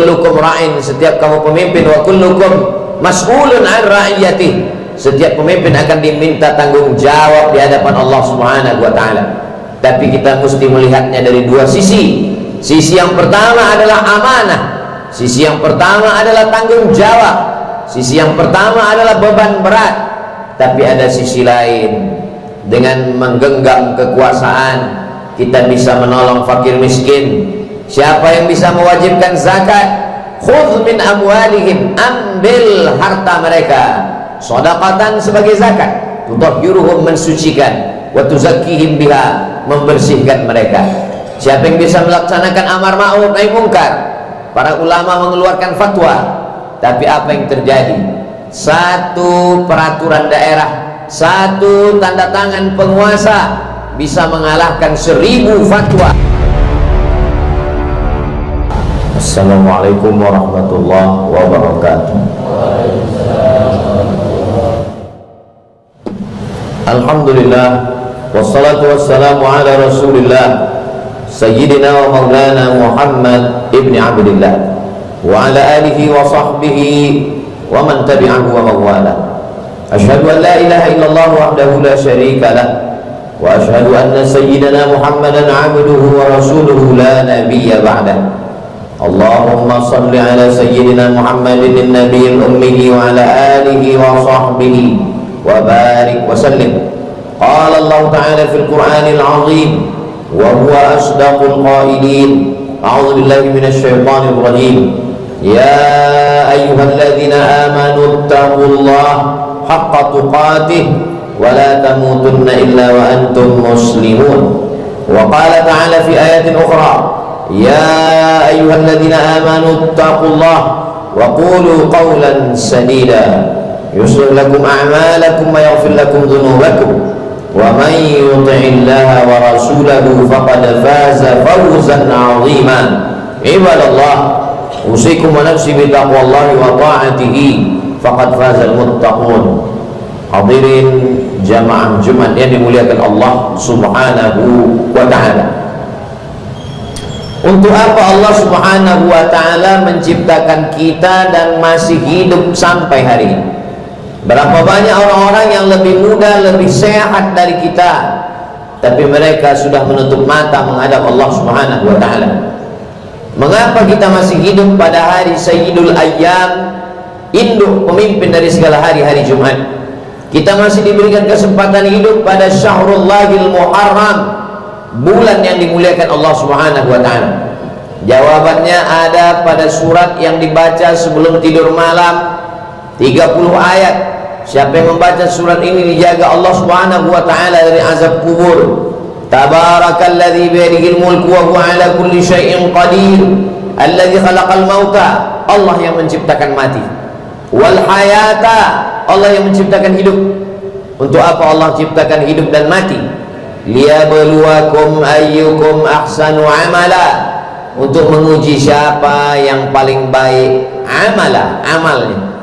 kullukum ra'in, setiap kamu pemimpin, wa kullukum mas'ulun 'an ra'iyatih, setiap pemimpin akan diminta tanggung jawab di hadapan Allah Subhanahu wa taala. Tapi kita mesti melihatnya dari dua sisi. Sisi yang pertama adalah amanah, sisi yang pertama adalah tanggung jawab, sisi yang pertama adalah beban berat. Tapi ada sisi lain, dengan menggenggam kekuasaan kita bisa menolong fakir miskin. Siapa yang bisa mewajibkan zakat? Khudh min amwalihim, ambil harta mereka shadaqatan sebagai zakat, tutahhiruhum, mensucikan, wa tuzakkihim biha, membersihkan mereka. Siapa yang bisa melaksanakan amar ma'ruf nahi munkar? Para ulama mengeluarkan fatwa. Tapi apa yang terjadi? Satu peraturan daerah, satu tanda tangan penguasa bisa mengalahkan 1000 fatwa. Assalamualaikum warahmatullahi wabarakatuh. Alhamdulillah, wassalatu wassalamu ala rasulillah Sayyidina wa maulana Muhammad ibn Abdillah wa ala alihi wa sahbihi wa man tabi'ahu wa mawala. Ashhadu an la ilaha illallah wahdahu la syarika lah, wa ashhadu anna sayyidina Muhammadan abduhu wa rasuluhu la nabiyya ba'dah. Allahumma salli ala sayyidina Muhammadin nabiyil ummi wa ala alihi wa sahbihi wa barik wa sallim. Qala Allah ta'ala fil Qur'anil 'azim wa huwa asdaqul qailin. A'udzu billahi minasy syaithanir rajim. Ya ayyuhalladzina amanu taqullaha haqqa tuqatih wa la tamutunna illa wa antum muslimun. Wa qala ta'ala fi ayatin ukhra, ya ayyuhalladzina amanu taqullaha wa qulu qawlan sadida yuslih lakum a'malakum wa yaghfir lakum dhunubakum wa man yuti'illaha wa rasulahu faqad faza fawzan 'azima. Ibadallah, usikum wa nafsi bi taqwallahi wa ta'atihi faqad fazal muttaqun. Hadirin jamaah Jumat yang dimuliakan Allah Subhanahu wa ta'ala. Untuk apa Allah Subhanahu wa ta'ala menciptakan kita dan masih hidup sampai hari ini? Berapa banyak orang-orang yang lebih muda, lebih sehat dari kita, tapi mereka sudah menutup mata menghadap Allah Subhanahu wa ta'ala. Mengapa kita masih hidup pada hari Sayyidul Ayyam, induk pemimpin dari segala hari-hari Jumat? Kita masih diberikan kesempatan hidup pada Syahrullahil Muharram, bulan yang dimuliakan Allah Subhanahu wa ta'ala. Jawabannya ada pada surat yang dibaca sebelum tidur malam, 30 ayat. Siapa yang membaca surat ini dijaga Allah Subhanahu wa ta'ala dari azab kubur. Tabarakalladzi biyadihil mulku wa huwa ala kulli syai'in qadir, alladzi khalaqal mauta, Allah yang menciptakan mati, wal hayata, Allah yang menciptakan hidup. Untuk apa Allah ciptakan hidup dan mati? Liyabluwakum ayyukum ahsanu amala, untuk menguji siapa yang paling baik amalnya.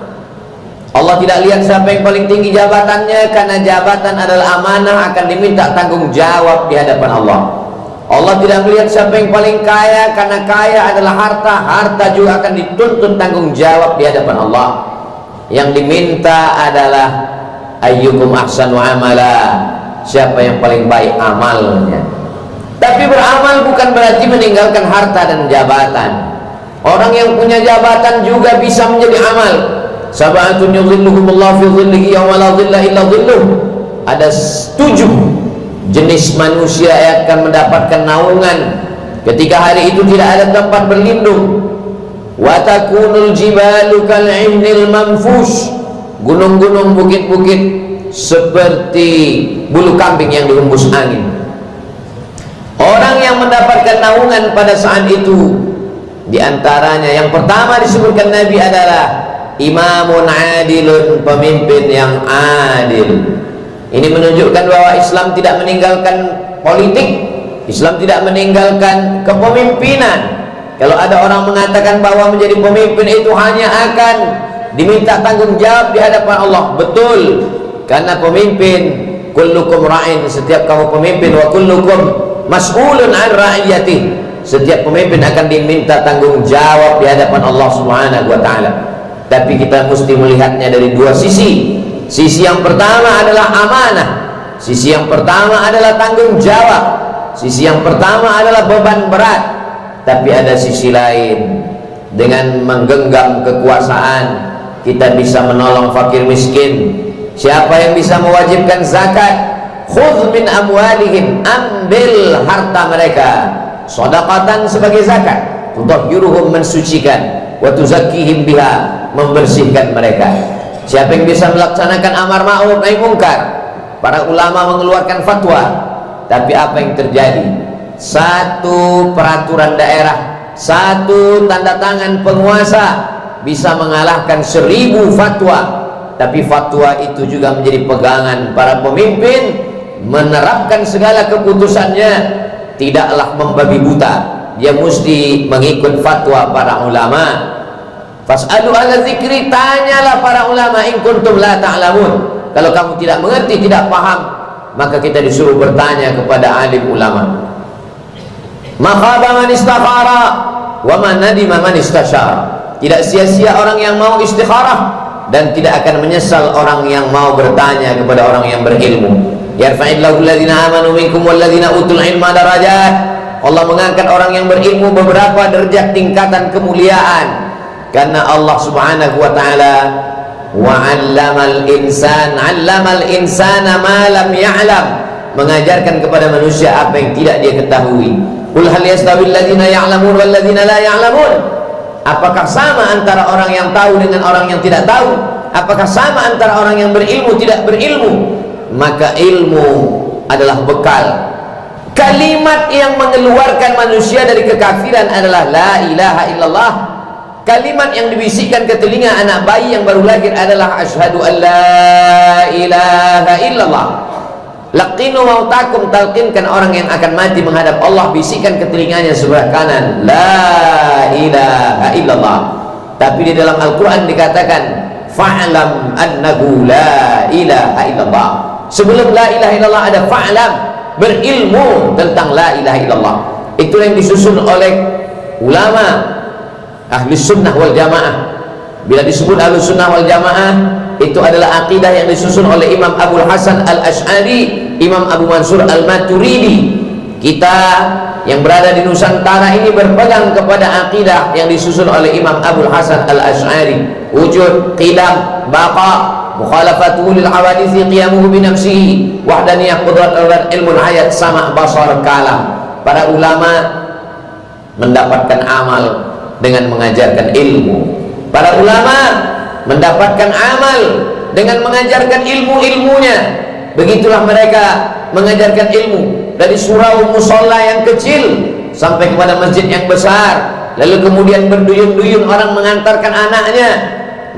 Allah tidak lihat siapa yang paling tinggi jabatannya, karena jabatan adalah amanah, akan diminta tanggung jawab di hadapan Allah. Allah tidak melihat siapa yang paling kaya, karena kaya adalah harta juga akan dituntut tanggung jawab di hadapan Allah. Yang diminta adalah ayyukum ahsanu amala, siapa yang paling baik amalnya. Tapi beramal bukan berarti meninggalkan harta dan jabatan. Orang yang punya jabatan juga bisa menjadi amal. Sab'atun yudhilluhumullahu fi dhillihi yawma la dhilla illa dhilluh. Ada 7 jenis manusia yang akan mendapatkan naungan ketika hari itu tidak ada tempat berlindung. Wa takunul jibalu kal'ihnil manfush, gunung-gunung, bukit-bukit seperti bulu kambing yang dihembus angin. Orang yang mendapatkan naungan pada saat itu, diantaranya yang pertama disebutkan Nabi adalah imamun adilun, pemimpin yang adil. Ini menunjukkan bahwa Islam tidak meninggalkan politik, Islam tidak meninggalkan kepemimpinan. Kalau ada orang mengatakan bahwa menjadi pemimpin itu hanya akan diminta tanggung jawab di hadapan Allah, betul, karena pemimpin kullukum ra'in, setiap kamu pemimpin, wa kullukum mas'ulun 'an ra'iyatih, setiap pemimpin akan diminta tanggung jawab di hadapan Allah Subhanahu wa taala. Tapi kita mesti melihatnya dari dua sisi. Sisi yang pertama adalah amanah, sisi yang pertama adalah tanggung jawab, sisi yang pertama adalah beban berat. Tapi ada sisi lain, dengan menggenggam kekuasaan kita bisa menolong fakir miskin. Siapa yang bisa mewajibkan zakat? Khudh min amwalihim, ambil harta mereka shadaqatan sebagai zakat, tutahhiruhum, mensucikan, wa tuzakkihim biha, membersihkan mereka. Siapa yang bisa melaksanakan amar ma'ruf nahi munkar? Para ulama mengeluarkan fatwa, tapi apa yang terjadi? Satu peraturan daerah, satu tanda tangan penguasa bisa mengalahkan 1000 fatwa. Tapi fatwa itu juga menjadi pegangan para pemimpin, menerapkan segala keputusannya tidaklah membabi buta. Dia mesti mengikut fatwa para ulama. Fas'alu ala zikri, tanyalah para ulama in kuntum la ta'lamun. Kalau kamu tidak mengerti, tidak paham, maka kita disuruh bertanya kepada alim ulama. Makhaba man istakhara wa man nadima man istasyara. Tidak sia-sia orang yang mau istikharah, dan tidak akan menyesal orang yang mau bertanya kepada orang yang berilmu. Yarfa'illahu alladhina amanu minkum walladhina utul ilma darajat. Allah mengangkat orang yang berilmu beberapa derajat tingkatan kemuliaan. Karena Allah Subhanahu wa taala wa 'allamal insana ma lam ya'lam, mengajarkan kepada manusia apa yang tidak dia ketahui. Qul hal yastawil ladzina ya'lamun wal ladzina la ya'lamun? Apakah sama antara orang yang tahu dengan orang yang tidak tahu? Apakah sama antara orang yang berilmu tidak berilmu? Maka ilmu adalah bekal. Kalimat yang mengeluarkan manusia dari kekafiran adalah la ilaha illallah. Kalimat yang dibisikkan ke telinga anak bayi yang baru lahir adalah asyhadu an la ilaha illallah. Laqinu mautakum, talqinkan orang yang akan mati menghadap Allah, bisikkan ke telinganya sebelah kanan la ilaha illallah. Tapi di dalam Al-Quran dikatakan fa'lam annahu la ilaha illallah. Sebelum la ilaha illallah ada fa'lam, berilmu tentang la ilaha illallah. Itu yang disusun oleh ulama ahli sunnah wal jamaah. Bila disebut ahli sunnah wal jamaah, itu adalah akidah yang disusun oleh Imam Abul Hasan al-Ash'ari, Imam Abu Mansur al-Maturidi. Kita yang berada di Nusantara ini berpegang kepada akidah yang disusun oleh Imam Abul Hasan al-Ash'ari. Wujud, qidam, baqa, mukhalafatuhu lil hawadisi, qiyamuhu binafsihi, wahdaniyah, qudrat al-ghad, ilmul hayat, sama' basar, kalam. Para ulama mendapatkan amal dengan mengajarkan ilmu. Para ulama mendapatkan amal dengan mengajarkan ilmu-ilmunya. Begitulah mereka mengajarkan ilmu, dari surau musola yang kecil sampai kepada masjid yang besar. Lalu kemudian berduyun-duyun orang mengantarkan anaknya,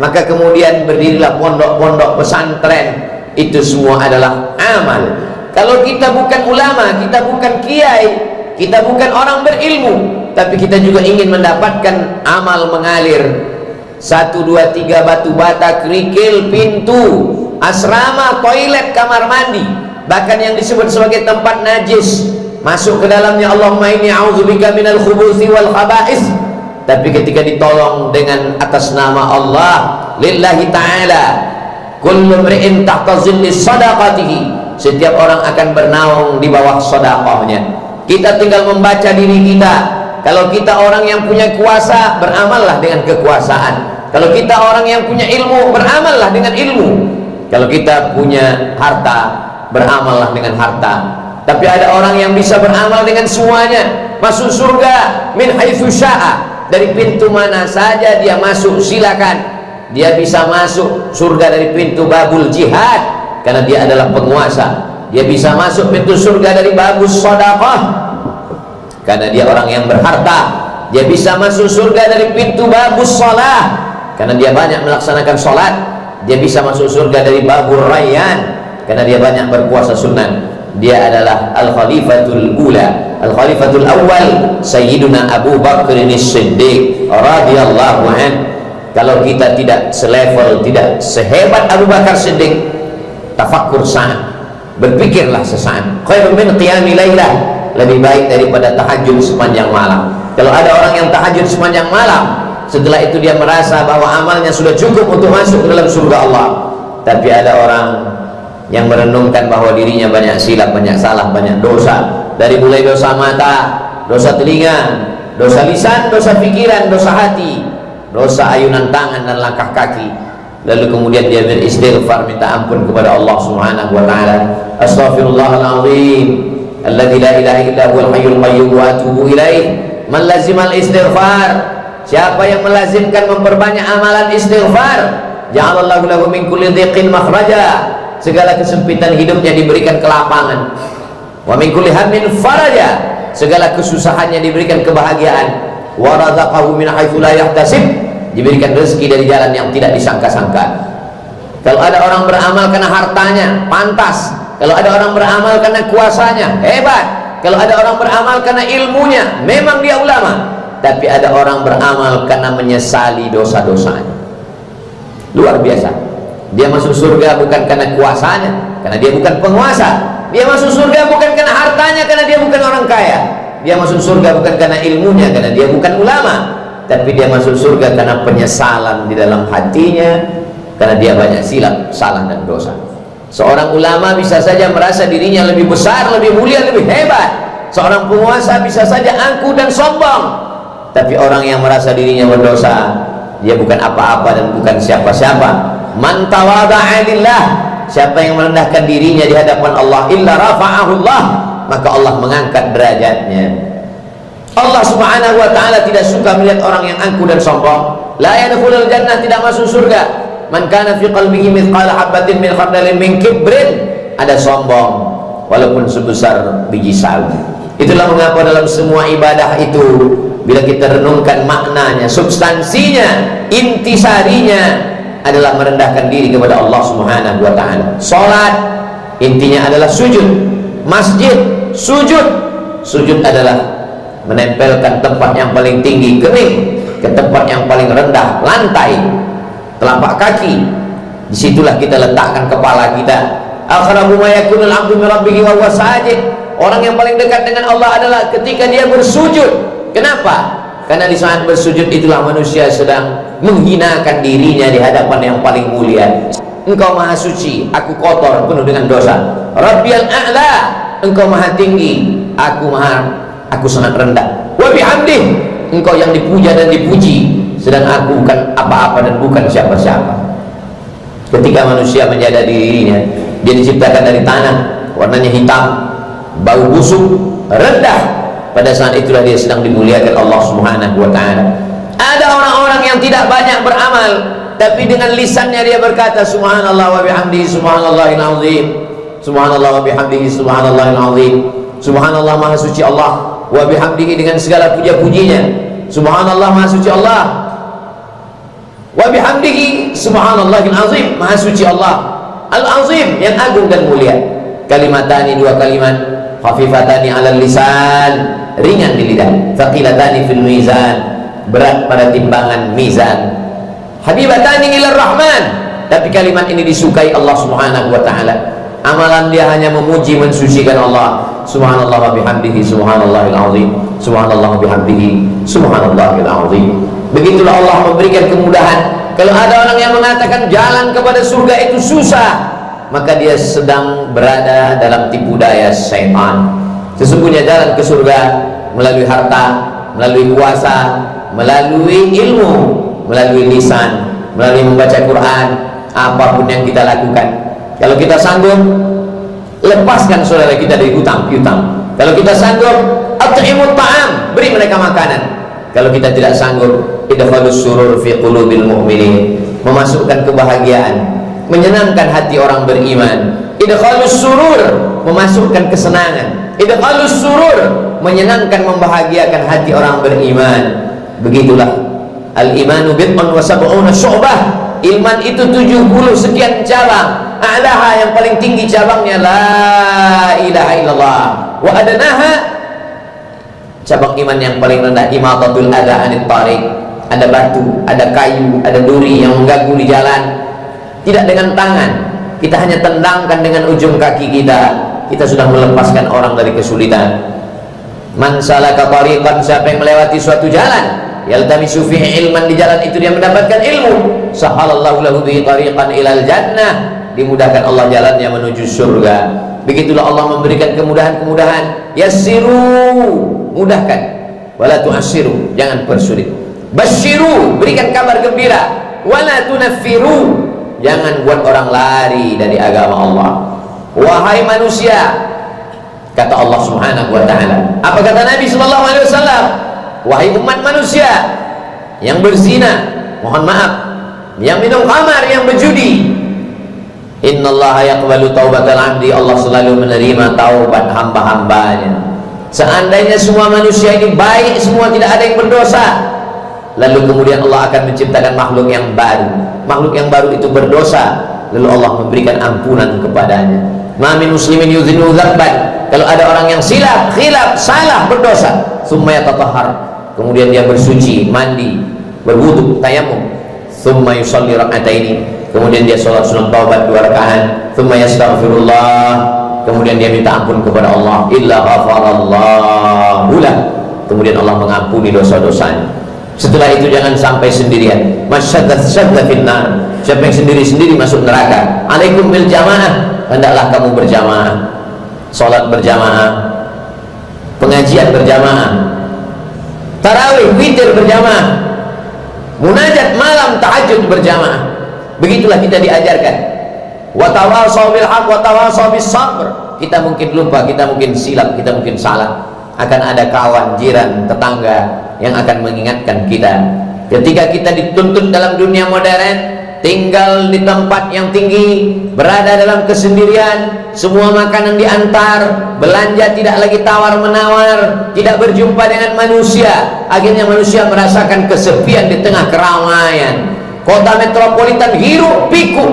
maka kemudian berdirilah pondok-pondok pesantren. Itu semua adalah amal. Kalau kita bukan ulama, kita bukan kiai, kita bukan orang berilmu, tapi kita juga ingin mendapatkan amal mengalir. 1, 2, 3 batu bata, kerikil, pintu, asrama, toilet, kamar mandi, bahkan yang disebut sebagai tempat najis, masuk ke dalamnya Allahumma inni a'udzubika minal khubuthi wal khaba'is. Tapi ketika ditolong dengan atas nama Allah, lillahi ta'ala, kullu mri'in tahta zilli sadaqatihi, setiap orang akan bernaung di bawah sedekahnya. Kita tinggal membaca diri kita. Kalau kita orang yang punya kuasa, beramallah dengan kekuasaan. Kalau kita orang yang punya ilmu, beramallah dengan ilmu. Kalau kita punya harta, beramallah dengan harta. Tapi ada orang yang bisa beramal dengan semuanya, masuk surga min haitsu syaa, dari pintu mana saja dia masuk, silakan. Dia bisa masuk surga dari pintu babul jihad karena dia adalah penguasa. Dia bisa masuk pintu surga dari babus shadaqah karena dia orang yang berharta. Dia bisa masuk surga dari pintu babus shalah karena dia banyak melaksanakan sholat. Dia bisa masuk surga dari babur rayyan karena dia banyak berpuasa sunnah. Dia adalah al-khalifatul ula, al-khalifatul awal, Sayyiduna Abu Bakr as-Siddiq radhiyallahu an. Kalau kita tidak selevel, tidak sehebat Abu Bakar Siddiq, tafakkur saat, berpikirlah sesaat. Khairun min qiyami lailah, lebih baik daripada tahajud sepanjang malam. Kalau ada orang yang tahajud sepanjang malam, setelah itu dia merasa bahwa amalnya sudah cukup untuk masuk ke dalam surga Allah, tapi ada orang yang merenungkan bahwa dirinya banyak silap, banyak salah, banyak dosa, dari mulai dosa mata, dosa telinga, dosa lisan, dosa pikiran, dosa hati, dosa ayunan tangan dan langkah kaki. Lalu kemudian dia beristighfar, minta ampun kepada Allah Subhanahu wa taala. Astaghfirullahalazim alladzi la ilaha illa huwal hayyul qayyum wa atubu ilaih. Man lazimal istighfar, siapa yang melazimkan memperbanyak amalan istighfar, ja'alallahu lahu min kulli dhiqin makhraja, segala kesempitan hidupnya diberikan kelapangan. Wa min kulli hammin faraja, segala kesusahannya diberikan kebahagiaan. Wa razaqahu min haitsu la yahtasib, diberikan rezeki dari jalan yang tidak disangka-sangka. Kalau ada orang beramal karena hartanya, pantas. Kalau ada orang beramal karena kuasanya, hebat. Kalau ada orang beramal karena ilmunya, memang dia ulama. Tapi ada orang beramal karena menyesali dosa-dosanya, luar biasa. Dia masuk surga bukan karena kuasanya, karena dia bukan penguasa. Dia masuk surga bukan karena hartanya, karena dia bukan orang kaya. Dia masuk surga bukan karena ilmunya, karena dia bukan ulama. Tapi dia masuk surga karena penyesalan di dalam hatinya, karena dia banyak silap, salah dan dosa. Seorang ulama bisa saja merasa dirinya lebih besar, lebih mulia, lebih hebat. Seorang penguasa bisa saja angkuh dan sombong. Tapi orang yang merasa dirinya berdosa, dia bukan apa-apa dan bukan siapa-siapa. Man tawadha'a lillah, siapa yang merendahkan dirinya di hadapan Allah, illa rafa'ahu Allah, maka Allah mengangkat derajatnya. Allah Subhanahu wa taala tidak suka melihat orang yang angkuh dan sombong. La yadkhulul jannah, tidak masuk surga. Man kana fi qalbihi mithqala habatin min khardalin min kibrin, ada sombong walaupun sebesar biji sawi. Itulah mengapa dalam semua ibadah itu, bila kita renungkan maknanya, substansinya, intisarinya adalah merendahkan diri kepada Allah Subhanahu wa taala. Salat intinya adalah sujud. Masjid sujud. Sujud adalah menempelkan tempat yang paling tinggi kening ke tempat yang paling rendah, lantai, telapak kaki. Disitulah kita letakkan kepala kita. Aqrabu ma yakunul 'abdu min rabbih wa huwa sajid. Orang yang paling dekat dengan Allah adalah ketika dia bersujud. Kenapa? Karena di saat bersujud itulah manusia sedang menghinakan dirinya di hadapan yang paling mulia. Engkau maha suci, aku kotor, penuh dengan dosa. Rabbiyal a'la, engkau maha tinggi, aku sangat rendah. Wa bihamdih, engkau yang dipuja dan dipuji, sedang aku bukan apa-apa dan bukan siapa-siapa. Ketika manusia menyadari dirinya, dia diciptakan dari tanah, warnanya hitam, bau busuk, rendah. Pada saat itulah dia sedang dimuliakan Allah Subhanahu wa ta'ala. Ada orang-orang yang tidak banyak beramal, tapi dengan lisannya dia berkata subhanallah wa bihamdihi subhanallahil azim, subhanallah wa bihamdihi subhanallahil azim, subhanallah maha suci Allah, wa bihamdihi dengan segala puja-pujinya, subhanallah maha suci Allah, wa bihamdihi subhanallahil azim, maha suci Allah al-azim, yang agung dan mulia. Kalimatani, dua kalimat, khafifatani alal lisan, ringan di lidah, thaqilatani fil mizan, berat pada timbangan mizan, habibatani ilar rahman, tapi kalimat ini disukai Allah Subhanahu wa ta'ala. Amalan dia hanya memuji, mensucikan Allah. Subhanallah wa bihamdihi subhanallahil azim, subhanallah wa bihamdihi subhanallahil azim. Begitulah Allah memberikan kemudahan. Kalau ada orang yang mengatakan jalan kepada surga itu susah, maka dia sedang berada dalam tipu daya syaitan. Sesungguhnya jalan ke surga melalui harta, melalui kuasa, melalui ilmu, melalui lisan, melalui membaca Quran, apapun yang kita lakukan. Kalau kita sanggup, lepaskan saudara kita dari hutang-piutang. Kalau kita sanggup, at'imut ta'am, beri mereka makanan. Kalau kita tidak sanggup, idkhalus surur fi qulubil mu'minin, memasukkan kebahagiaan, menyenangkan hati orang beriman. Idkhalus surur, memasukkan kesenangan. Idkhalus surur, menyenangkan, membahagiakan hati orang beriman. Begitulah al-imanu bid'un wa sab'una syu'bah. Iman itu 70 sekian cabang. A'laha, yang paling tinggi cabangnya la ilaha illallah. Wa adnaha, cabang iman yang paling rendah, imatatul adza anit tariq. Ada batu, ada kayu, ada duri yang mengganggu di jalan, tidak dengan tangan, kita hanya tendangkan dengan ujung kaki kita, kita sudah melepaskan orang dari kesulitan. Man salaka tariqan, siapa yang melewati suatu jalan, yaltamisu fihi ilman, di jalan itu dia mendapatkan ilmu, sahalallahu lahu bihi tariqan ilal jannah, dimudahkan Allah jalannya menuju surga. Begitulah Allah memberikan kemudahan-kemudahan. Yassiru, mudahkan, wala tu'assiru, jangan persulit. Basyiru, berikan kabar gembira, wala tunaffiru, jangan buat orang lari dari agama Allah. Wahai manusia, kata Allah Subhanahu wa ta'ala. Apa kata Nabi sallallahu alaihi wasallam? Wahai umat manusia yang berzina, mohon maaf, yang minum khamar, yang berjudi, innallaha yaqbalu taubatal 'abdi, Allah selalu menerima taubat hamba-hambanya. Seandainya semua manusia ini baik semua, tidak ada yang berdosa, lalu kemudian Allah akan menciptakan makhluk yang baru. Makhluk yang baru itu berdosa, lalu Allah memberikan ampunan kepadanya. Ma min muslimin yuzinu dzamban, kalau ada orang yang silap, khilaf, salah, berdosa, summa yatatahhar, kemudian dia bersuci, mandi, berwudu, tayamum, summa yusalli rak'ataini, kemudian dia sholat sunat taubat 2 rakaat, summa yastaghfirullah, kemudian dia minta ampun kepada Allah, illa ghafarallahu lah, kemudian Allah mengampuni dosa-dosanya. Setelah itu jangan sampai sendirian. Masyaddat finnar, siapa yang sendiri-sendiri masuk neraka. Alaikum bil jamaah, hendaklah kamu berjamaah, sholat berjamaah, pengajian berjamaah, tarawih, witir berjamaah, munajat malam, tahajud berjamaah. Begitulah kita diajarkan. Wa tawasaw bil haq wa tawasaw bis sabr. Kita mungkin lupa, kita mungkin silap, kita mungkin salah. Akan ada kawan, jiran, tetangga yang akan mengingatkan kita. Ketika kita dituntut dalam dunia modern, tinggal di tempat yang tinggi, berada dalam kesendirian, semua makanan diantar, belanja tidak lagi tawar-menawar, tidak berjumpa dengan manusia, akhirnya manusia merasakan kesepian di tengah keramaian. Kota metropolitan hiruk pikuk,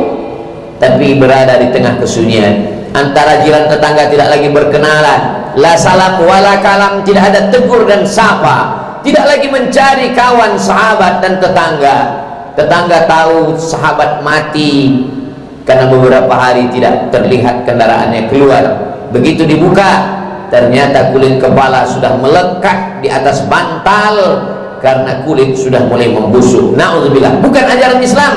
tapi berada di tengah kesunyian. Antara jiran tetangga tidak lagi berkenalan, la salam wala kalam, tidak ada tegur dan sapa, tidak lagi mencari kawan, sahabat dan tetangga. Tetangga tahu sahabat mati karena beberapa hari tidak terlihat kendaraannya keluar. Begitu dibuka, ternyata kulit kepala sudah melekat di atas bantal karena kulit sudah mulai membusuk. Na'udzubillah. Bukan ajaran Islam.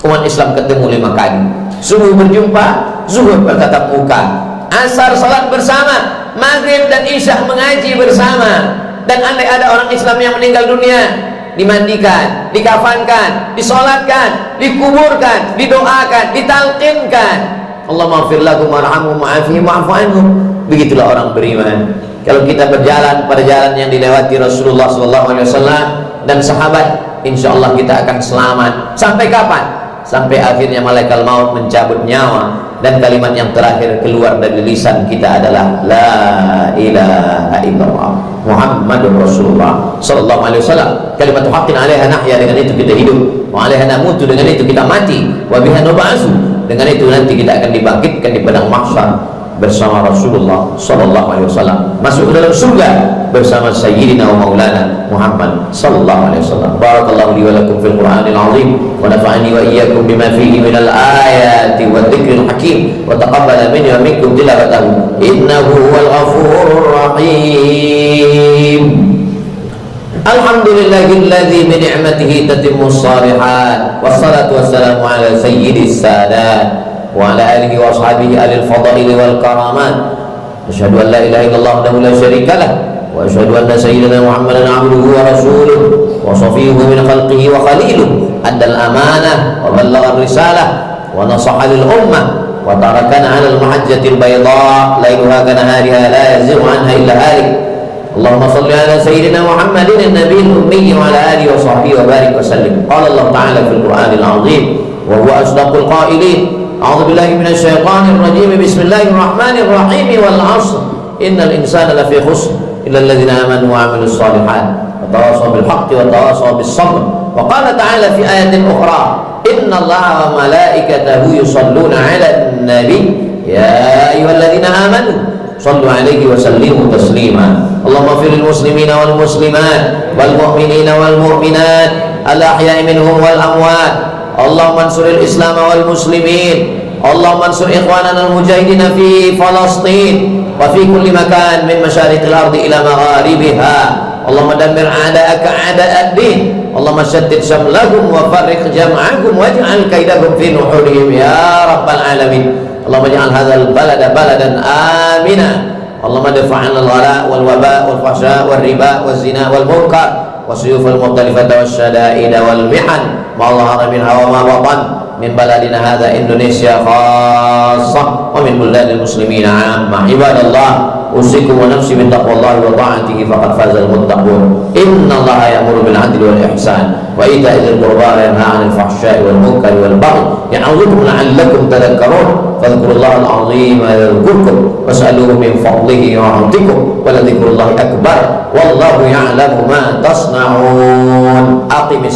Umat Islam ketemu 5 kali. Subuh berjumpa, zuhur bertatap muka, asar salat bersama, maghrib dan isya mengaji bersama. Dan andai ada orang Islam yang meninggal dunia, dimandikan, dikafankan, disolatkan, dikuburkan, didoakan, ditalqinkan. Allahumma ighfir lahum warhamhum wa'afihim wa'fu anhum. Begitulah orang beriman. Kalau kita berjalan pada jalan yang dilewati Rasulullah SAW dan sahabat, insya Allah kita akan selamat. Sampai kapan? Sampai akhirnya malaikat maut mencabut nyawa dan kalimat yang terakhir keluar dari lisan kita adalah la ilaha illallah Muhammadur Rasulullah sallallahu alaihi wasallam. Kalimat haqqin 'alaiha nahya, dengan itu kita hidup, wa 'alaiha namutu, dengan itu kita mati, wa biha nub'atsu, dengan itu nanti kita akan dibangkitkan di padang mahsyar bersama Rasulullah sallallahu alaihi wasallam, masuk ke dalam surga bersama sayyidina wa maulana Muhammad sallallahu alaihi wasallam. Barakallahu li wa lakum fil Qur'anil azim wa nafa'ani wa iyyakum bima fihi minal ayati wa dzikril hakim wa taqabbala minni wa minkum tilawatahu innahu huwal ghafurur rahim. Alhamdulillahilladzi bi ni'matihi tatimmus shalihat, wassalatu wassalamu ala sayyidis sadat wa ala alihi wa ashabihi alil fadaili wal karamat. Asyhadu an la ilaha illallah wahdahu la syarika lah, wa asyhadu anna sayyidina Muhammadan abduhu wa rasuluh wa safiyyuhu min khalqihi wa khaliluh, addal amanah wa ballagha risalah wa nasaha lil ummah wa tarakana 'alal mahajjatil bayda lailuha kanahariha la yazighu anha illa halik. Allahumma shalli ala sayyidina Muhammadin an-nabiyil ummi wa ala alihi wa sahbihi wa barik wa sallim. Qala Allah ta'ala fil Qur'anil 'azim wa huwa asdaqul qailin. A'udzu billahi minasy syaithanir rajim. Bismillahirrahmanir rahim. Wal 'ashr innal insana lafi khusr illa alladziina amanu wa 'amilus shalihat wa tawassaw bil haqqi wa tawassaw bis sabr. Wa qala ta'ala fi ayatin ukhra, innallaha wa malaikatahu yusholluna 'alan nabi ya ayyuhalladziina amanu shallu 'alaihi wa sallimu taslima. Allahumma ighfir lil muslimina wal muslimat wal mu'minina wal mu'minat al ahya'i minhum wal amwat. Allahumma ansuril Islam wal muslimin اللهم انصر إخواننا المجاهدين في فلسطين وفي كل مكان من مشارق الأرض إلى مغاربها. اللهم دمر أعداءك أعداء الدين. اللهم شتت شملهم وفرق جمعهم واجعل كيدهم في نحورهم يا رب العالمين. اللهم اجعل هذا البلد بلدا آمنا. اللهم ادفع عنا الغلاء والوباء والفحشاء والربا والزنا والمنكر والسيوف المختلفة والشدائد والمحن ما ظهر منها وما بطن من بلدنا هذا إندونيسيا خاصة ومن بلدان المسلمين عامة. عباد الله، أوصيكم ونفسي بتقوى الله وطاعته فقد فاز المتقون. إن الله يأمر بالعدل والإحسان وإيتاء ذي القربى وينهى عن الفحشاء والمنكر والبغي يعظكم لعلكم تذكرون. فاذكروا الله العظيم يذكركم واسألوه من فضله يعطيكم ولذكر الله أكبر والله يعلم ما تصنعون. أقم